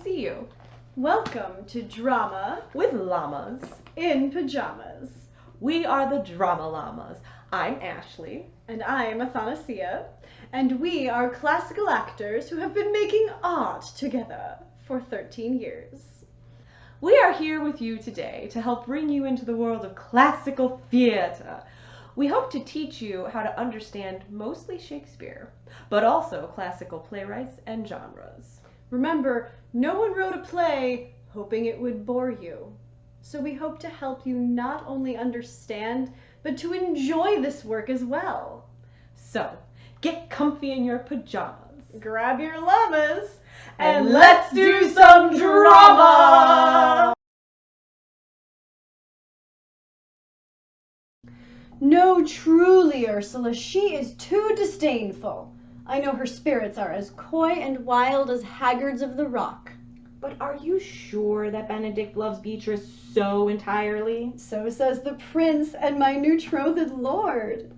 see you. Welcome to Drama With Llamas. in Pajamas. We are the Drama Llamas. I'm Ashley. And I'm Athanasia. And we are classical actors who have been making art together for 13 years. We are here with you today to help bring you into the world of classical theater. We hope to teach you how to understand mostly Shakespeare, but also classical playwrights and genres. Remember, no one wrote a play hoping it would bore you. So we hope to help you not only understand, but to enjoy this work as well. So, get comfy in your pajamas. Grab your llamas And let's do some drama! No, truly, Ursula, she is too disdainful. I know her spirits are as coy and wild as haggards of the rock. But are you sure that Benedict loves Beatrice so entirely? So says the prince and my betrothed lord.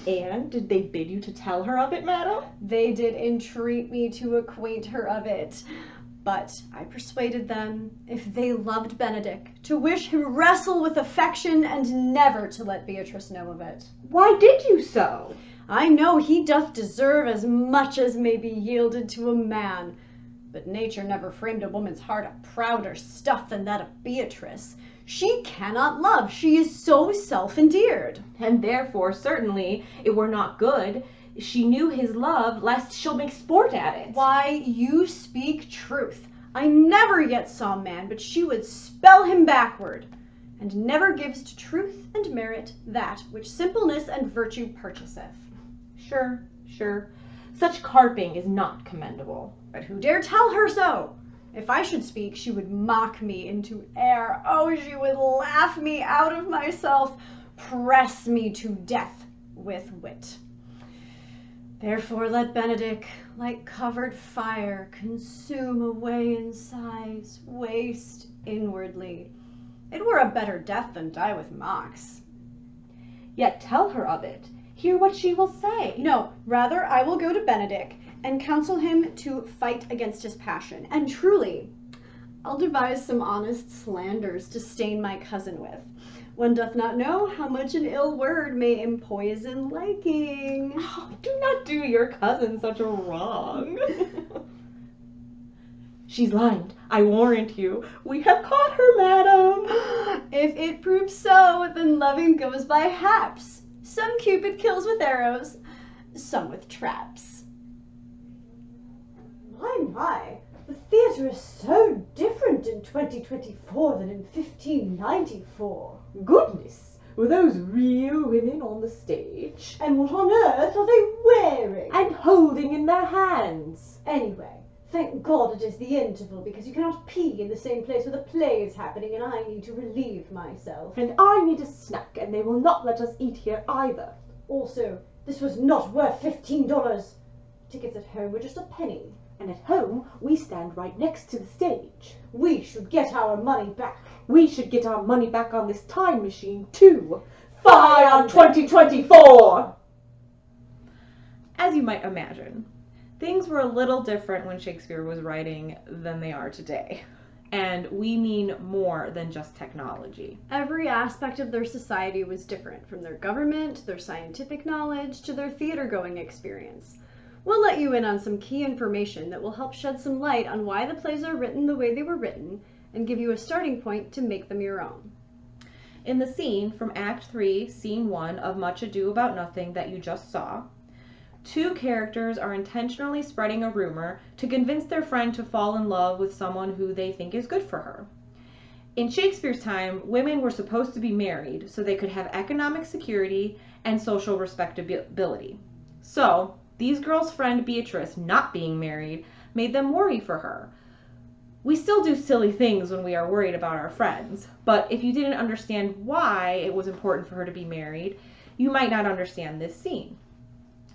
And did they bid you to tell her of it, madam? They did entreat me to acquaint her of it. But I persuaded them, if they loved Benedict, to wish him wrestle with affection and never to let Beatrice know of it. Why did you so? I know he doth deserve as much as may be yielded to a man. But nature never framed a woman's heart a prouder stuff than that of Beatrice. She cannot love, she is so self-endeared. And therefore, certainly, it were not good. She knew his love, lest she'll make sport at it. Why, you speak truth. I never yet saw a man, but she would spell him backward, and never gives to truth and merit that which simpleness and virtue purchaseth. Sure. Such carping is not commendable. But who dare tell her so? If I should speak, she would mock me into air. Oh, she would laugh me out of myself, press me to death with wit. Therefore let Benedict, like covered fire, consume away in sighs, waste inwardly. It were a better death than die with mocks. Yet tell her of it. Hear what she will say. No, rather I will go to Benedict and counsel him to fight against his passion. And truly, I'll devise some honest slanders to stain my cousin with. One doth not know how much an ill word may empoison liking. Oh, do not do your cousin such a wrong. She's lined, I warrant you. We have caught her, madam. If it proves so, then loving goes by haps. Some Cupid kills with arrows, some with traps. My, the theatre is so different in 2024 than in 1594. Goodness, were those real women on the stage? And what on earth are they wearing? And holding in their hands? Anyway, thank God it is the interval, because you cannot pee in the same place where the play is happening, and I need to relieve myself. And I need a snack, and they will not let us eat here either. Also, this was not worth $15. Tickets at home were just a penny. And at home, we stand right next to the stage. We should get our money back. We should get our money back on this time machine, too. Fie on 2024! As you might imagine, things were a little different when Shakespeare was writing than they are today. And we mean more than just technology. Every aspect of their society was different, from their government, their scientific knowledge, to their theater-going experience. We'll let you in on some key information that will help shed some light on why the plays are written the way they were written, and give you a starting point to make them your own. In the scene from Act 3, Scene 1 of Much Ado About Nothing that you just saw, two characters are intentionally spreading a rumor to convince their friend to fall in love with someone who they think is good for her. In Shakespeare's time, women were supposed to be married so they could have economic security and social respectability. So, these girls' friend Beatrice not being married made them worry for her. We still do silly things when we are worried about our friends, but if you didn't understand why it was important for her to be married, you might not understand this scene.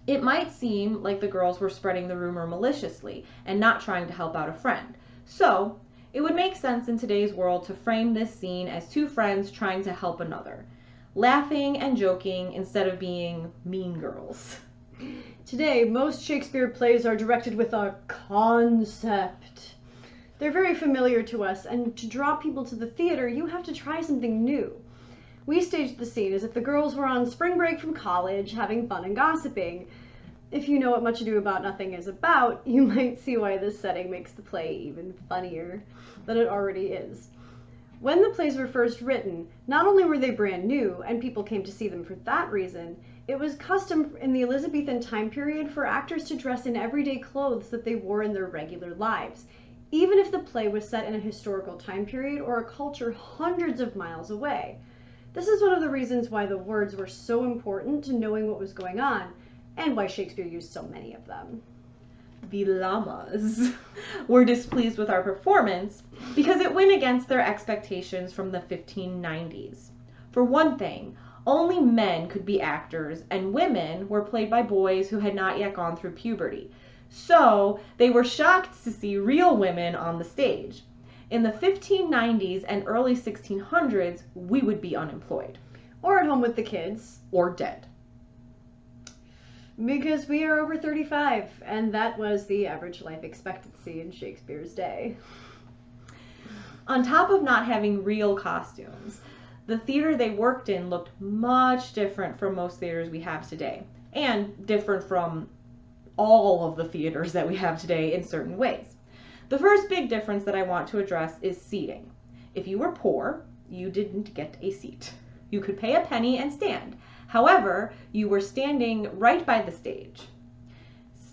It might seem like the girls were spreading the rumor maliciously and not trying to help out a friend. So, it would make sense in today's world to frame this scene as two friends trying to help another, laughing and joking instead of being mean girls. Today, most Shakespeare plays are directed with a concept. They're very familiar to us, and to draw people to the theater, you have to try something new. We staged the scene as if the girls were on spring break from college, having fun and gossiping. If you know what Much Ado About Nothing is about, you might see why this setting makes the play even funnier than it already is. When the plays were first written, not only were they brand new, and people came to see them for that reason, it was custom in the Elizabethan time period for actors to dress in everyday clothes that they wore in their regular lives, even if the play was set in a historical time period or a culture hundreds of miles away. This is one of the reasons why the words were so important to knowing what was going on, and why Shakespeare used so many of them. The Llamas were displeased with our performance because it went against their expectations from the 1590s. For one thing, only men could be actors, and women were played by boys who had not yet gone through puberty. So they were shocked to see real women on the stage. In the 1590s and early 1600s, we would be unemployed. Or at home with the kids. Or dead. Because we are over 35, and that was the average life expectancy in Shakespeare's day. On top of not having real costumes, the theater they worked in looked much different from most theaters we have today, and different from all of the theaters that we have today in certain ways. The first big difference that I want to address is seating. If you were poor, you didn't get a seat. You could pay a penny and stand. However, you were standing right by the stage.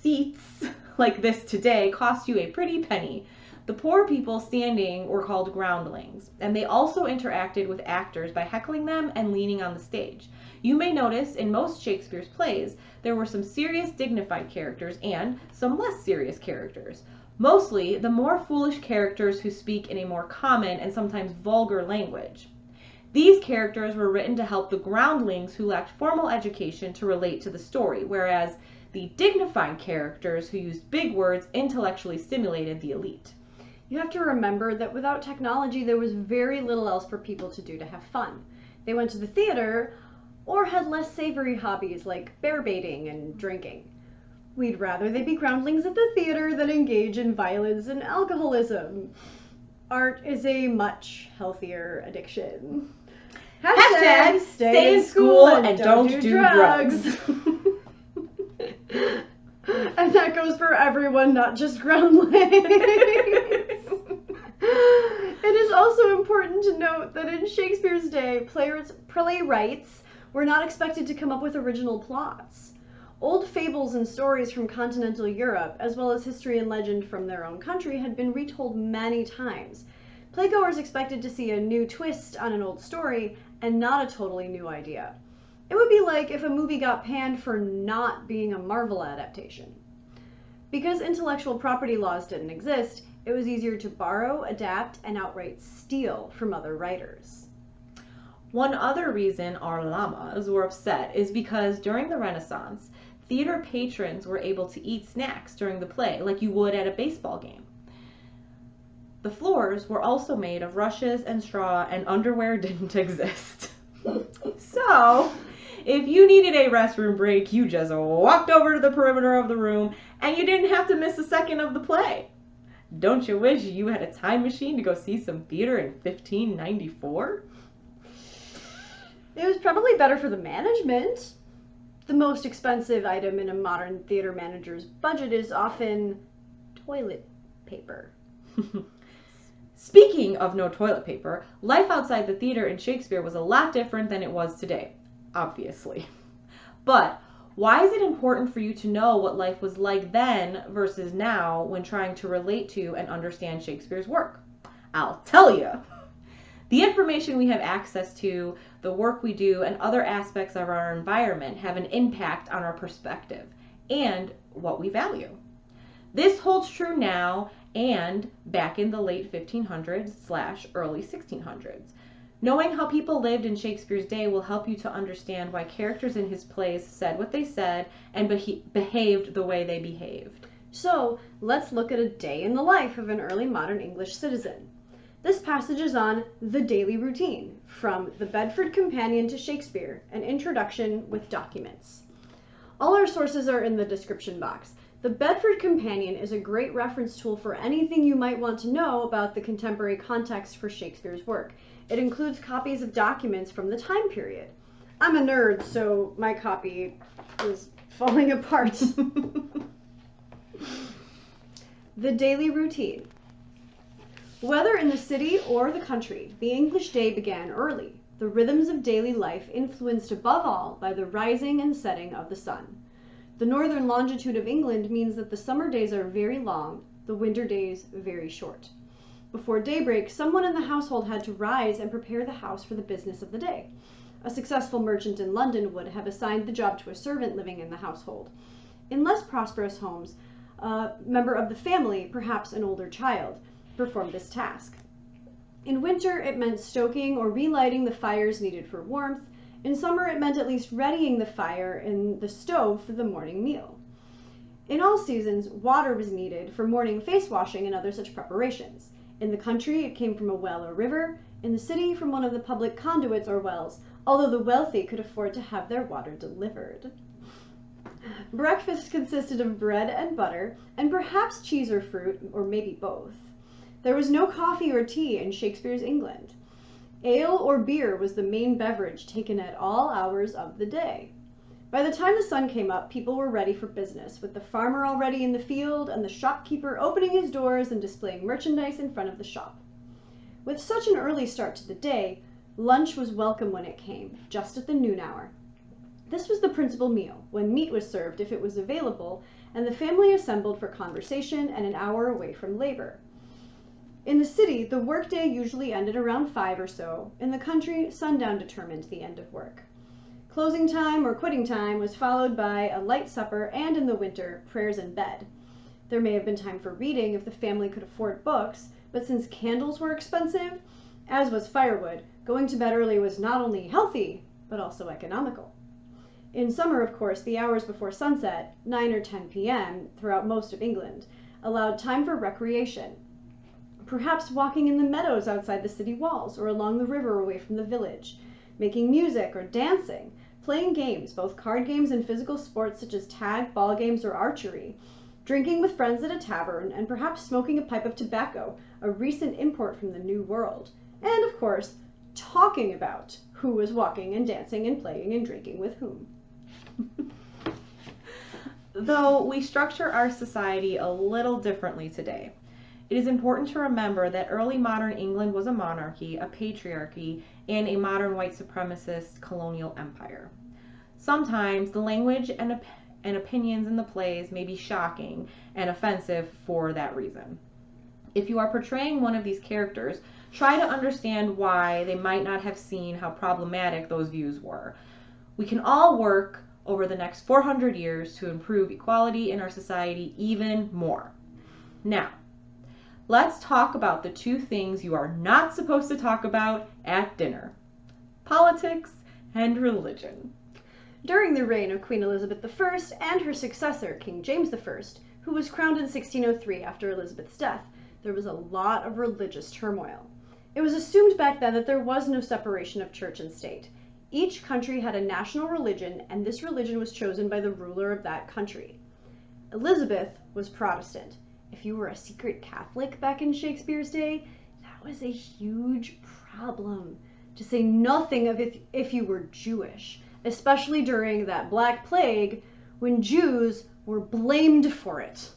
Seats like this today cost you a pretty penny. The poor people standing were called groundlings, and they also interacted with actors by heckling them and leaning on the stage. You may notice in most Shakespeare's plays, there were some serious dignified characters and some less serious characters. Mostly, the more foolish characters who speak in a more common and sometimes vulgar language. These characters were written to help the groundlings who lacked formal education to relate to the story, whereas the dignified characters who used big words intellectually stimulated the elite. You have to remember that without technology, there was very little else for people to do to have fun. They went to the theater or had less savory hobbies like bear baiting and drinking. We'd rather they be groundlings at the theater than engage in violence and alcoholism. Art is a much healthier addiction. Hashtag stay in school and don't do drugs. And that goes for everyone, not just groundlings. It is also important to note that in Shakespeare's day, playwrights were not expected to come up with original plots. Old fables and stories from continental Europe, as well as history and legend from their own country, had been retold many times. Playgoers expected to see a new twist on an old story and not a totally new idea. It would be like if a movie got panned for not being a Marvel adaptation. Because intellectual property laws didn't exist, it was easier to borrow, adapt, and outright steal from other writers. One other reason our llamas were upset is because during the Renaissance, theater patrons were able to eat snacks during the play like you would at a baseball game. The floors were also made of rushes and straw, and underwear didn't exist. So, if you needed a restroom break, you just walked over to the perimeter of the room, and you didn't have to miss a second of the play. Don't you wish you had a time machine to go see some theater in 1594? It was probably better for the management. The most expensive item in a modern theater manager's budget is often toilet paper. Speaking of no toilet paper, life outside the theater in Shakespeare was a lot different than it was today, obviously. But why is it important for you to know what life was like then versus now when trying to relate to and understand Shakespeare's work? I'll tell you. The information we have access to, the work we do, and other aspects of our environment have an impact on our perspective and what we value. This holds true now and back in the late 1500s/early 1600s. Knowing how people lived in Shakespeare's day will help you to understand why characters in his plays said what they said and behaved the way they behaved. So, let's look at a day in the life of an early modern English citizen. This passage is on The Daily Routine, from The Bedford Companion to Shakespeare, an introduction with documents. All our sources are in the description box. The Bedford Companion is a great reference tool for anything you might want to know about the contemporary context for Shakespeare's work. It includes copies of documents from the time period. I'm a nerd, so my copy is falling apart. The daily routine. Whether in the city or the country, the English day began early, the rhythms of daily life influenced above all by the rising and setting of the sun. The northern longitude of England means that the summer days are very long, the winter days very short. Before daybreak, someone in the household had to rise and prepare the house for the business of the day. A successful merchant in London would have assigned the job to a servant living in the household. In less prosperous homes, a member of the family, perhaps an older child, performed this task. In winter, it meant stoking or relighting the fires needed for warmth. In summer, it meant at least readying the fire in the stove for the morning meal. In all seasons, water was needed for morning face washing and other such preparations. In the country, it came from a well or river. In the city, from one of the public conduits or wells, although the wealthy could afford to have their water delivered. Breakfast consisted of bread and butter, and perhaps cheese or fruit, or maybe both. There was no coffee or tea in Shakespeare's England. Ale or beer was the main beverage taken at all hours of the day. By the time the sun came up, people were ready for business, with the farmer already in the field and the shopkeeper opening his doors and displaying merchandise in front of the shop. With such an early start to the day, lunch was welcome when it came, just at the noon hour. This was the principal meal, when meat was served if it was available, and the family assembled for conversation and an hour away from labor. In the city, the workday usually ended around 5 or so. In the country, sundown determined the end of work. Closing time or quitting time was followed by a light supper and, in the winter, prayers in bed. There may have been time for reading if the family could afford books, but since candles were expensive, as was firewood, going to bed early was not only healthy, but also economical. In summer, of course, the hours before sunset, 9 or 10 p.m., throughout most of England, allowed time for recreation. Perhaps walking in the meadows outside the city walls or along the river away from the village, making music or dancing, playing games, both card games and physical sports such as tag, ball games, or archery, drinking with friends at a tavern, and perhaps smoking a pipe of tobacco, a recent import from the New World, and, of course, talking about who was walking and dancing and playing and drinking with whom. Though we structure our society a little differently today, it is important to remember that early modern England was a monarchy, a patriarchy, and a modern white supremacist colonial empire. Sometimes the language and opinions in the plays may be shocking and offensive for that reason. If you are portraying one of these characters, try to understand why they might not have seen how problematic those views were. We can all work over the next 400 years to improve equality in our society even more. Now, let's talk about the two things you are not supposed to talk about at dinner: politics and religion. During the reign of Queen Elizabeth I and her successor, King James I, who was crowned in 1603 after Elizabeth's death, there was a lot of religious turmoil. It was assumed back then that there was no separation of church and state. Each country had a national religion, and this religion was chosen by the ruler of that country. Elizabeth was Protestant. If you were a secret Catholic back in Shakespeare's day, that was a huge problem, to say nothing of if you were Jewish, especially during that Black Plague when Jews were blamed for it.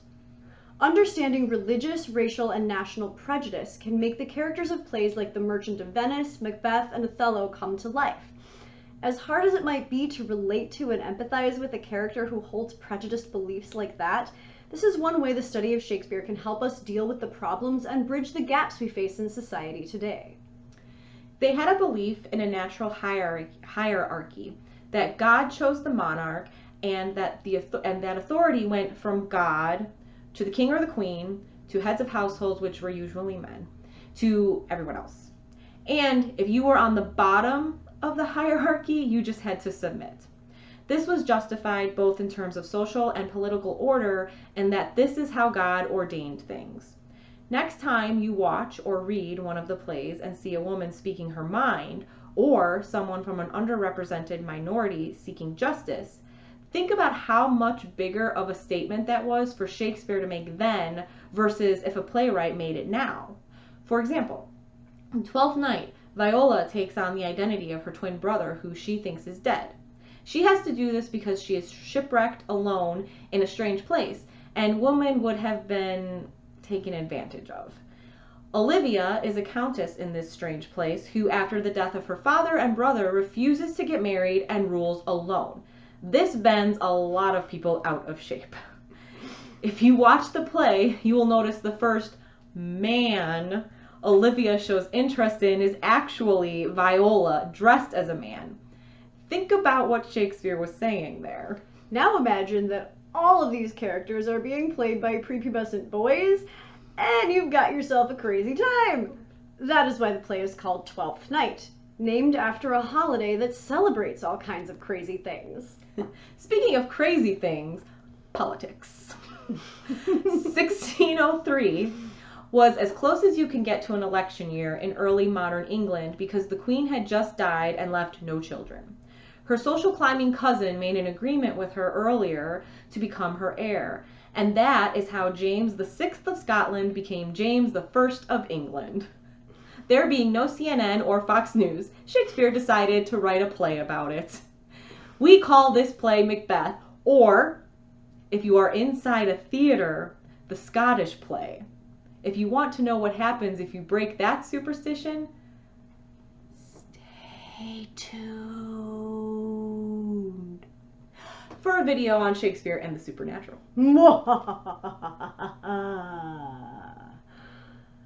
Understanding religious, racial, and national prejudice can make the characters of plays like The Merchant of Venice, Macbeth, and Othello come to life. As hard as it might be to relate to and empathize with a character who holds prejudiced beliefs like that, this is one way the study of Shakespeare can help us deal with the problems and bridge the gaps we face in society today. They had a belief in a natural hierarchy, that God chose the monarch, and that authority went from God to the king or the queen, to heads of households, which were usually men, to everyone else. And if you were on the bottom of the hierarchy, you just had to submit. This was justified both in terms of social and political order, and that this is how God ordained things. Next time you watch or read one of the plays and see a woman speaking her mind, or someone from an underrepresented minority seeking justice, Think about how much bigger of a statement that was for Shakespeare to make then versus if a playwright made it now. For example, in Twelfth Night, Viola takes on the identity of her twin brother who she thinks is dead. She has to do this because she is shipwrecked alone in a strange place, and woman would have been taken advantage of. Olivia is a countess in this strange place who, after the death of her father and brother, refuses to get married and rules alone. This bends a lot of people out of shape. If you watch the play, you will notice the first man Olivia shows interest in is actually Viola, dressed as a man. Think about what Shakespeare was saying there. Now imagine that all of these characters are being played by prepubescent boys, and you've got yourself a crazy time. That is why the play is called Twelfth Night, named after a holiday that celebrates all kinds of crazy things. Speaking of crazy things, politics. 1603 was as close as you can get to an election year in early modern England because the Queen had just died and left no children. Her social climbing cousin made an agreement with her earlier to become her heir, and that is how James VI of Scotland became James I of England. There being no CNN or Fox News, Shakespeare decided to write a play about it. We call this play Macbeth, or, if you are inside a theater, the Scottish play. If you want to know what happens if you break that superstition, stay tuned for a video on Shakespeare and the supernatural.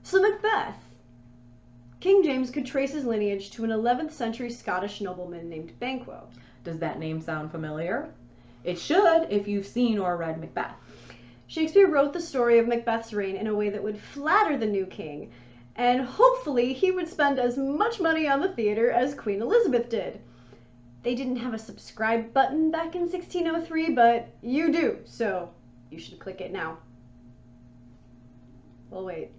So Macbeth. King James could trace his lineage to an 11th century Scottish nobleman named Banquo. Does that name sound familiar? It should if you've seen or read Macbeth. Shakespeare wrote the story of Macbeth's reign in a way that would flatter the new king, and hopefully he would spend as much money on the theater as Queen Elizabeth did. They didn't have a subscribe button back in 1603, but you do, so you should click it now. Well, wait.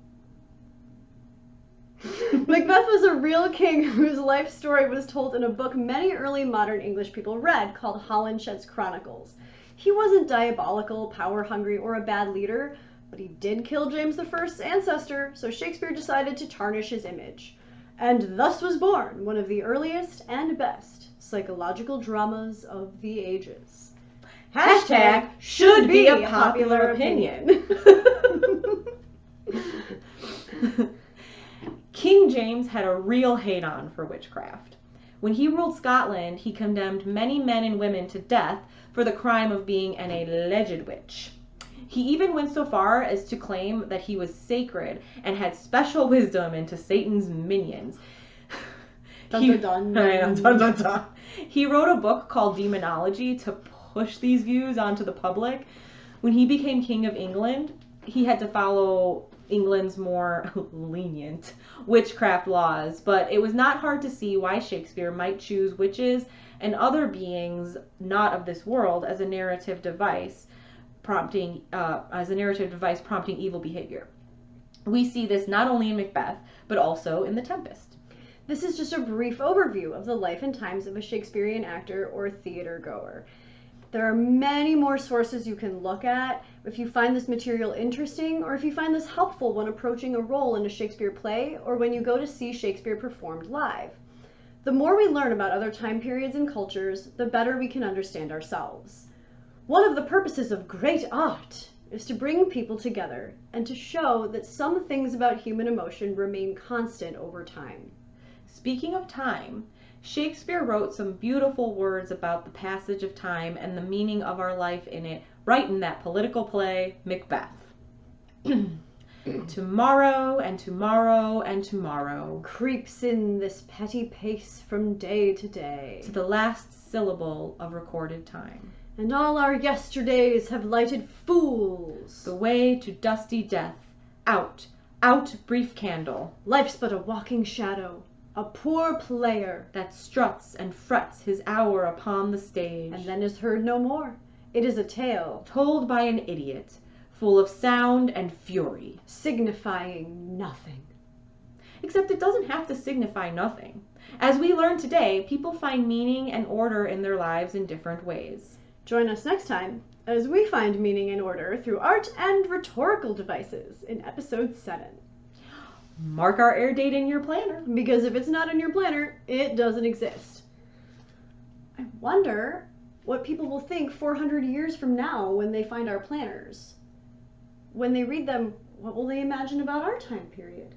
Macbeth was a real king whose life story was told in a book many early modern English people read called Holinshed's Chronicles. He wasn't diabolical, power-hungry, or a bad leader, but he did kill James I's ancestor, so Shakespeare decided to tarnish his image. And thus was born one of the earliest and best psychological dramas of the ages. Hashtag should be a popular opinion. King James had a real hate-on for witchcraft. When he ruled Scotland, he condemned many men and women to death for the crime of being an alleged witch. He even went so far as to claim that he was sacred and had special wisdom into Satan's minions. He wrote a book called Demonology to push these views onto the public. When he became King of England, he had to follow England's more lenient witchcraft laws, but it was not hard to see why Shakespeare might choose witches and other beings not of this world as a narrative device prompting evil behavior. We see this not only in Macbeth, but also in The Tempest. This is just a brief overview of the life and times of a Shakespearean actor or theater goer. There are many more sources you can look at if you find this material interesting, or if you find this helpful when approaching a role in a Shakespeare play, or when you go to see Shakespeare performed live. The more we learn about other time periods and cultures, the better we can understand ourselves. One of the purposes of great art is to bring people together and to show that some things about human emotion remain constant over time. Speaking of time, Shakespeare wrote some beautiful words about the passage of time and the meaning of our life in it, right in that political play, Macbeth. Tomorrow and tomorrow and tomorrow creeps in this petty pace from day to day, to the last syllable of recorded time. And all our yesterdays have lighted fools the way to dusty death. Out, out, brief candle. Life's but a walking shadow, a poor player that struts and frets his hour upon the stage, and then is heard no more. It is a tale told by an idiot, full of sound and fury, signifying nothing. Except it doesn't have to signify nothing. As we learn today, people find meaning and order in their lives in different ways. Join us next time as we find meaning and order through art and rhetorical devices in episode 7. Mark our air date in your planner. Because if it's not in your planner, it doesn't exist. I wonder what people will think 400 years from now when they find our planners. When they read them, what will they imagine about our time period?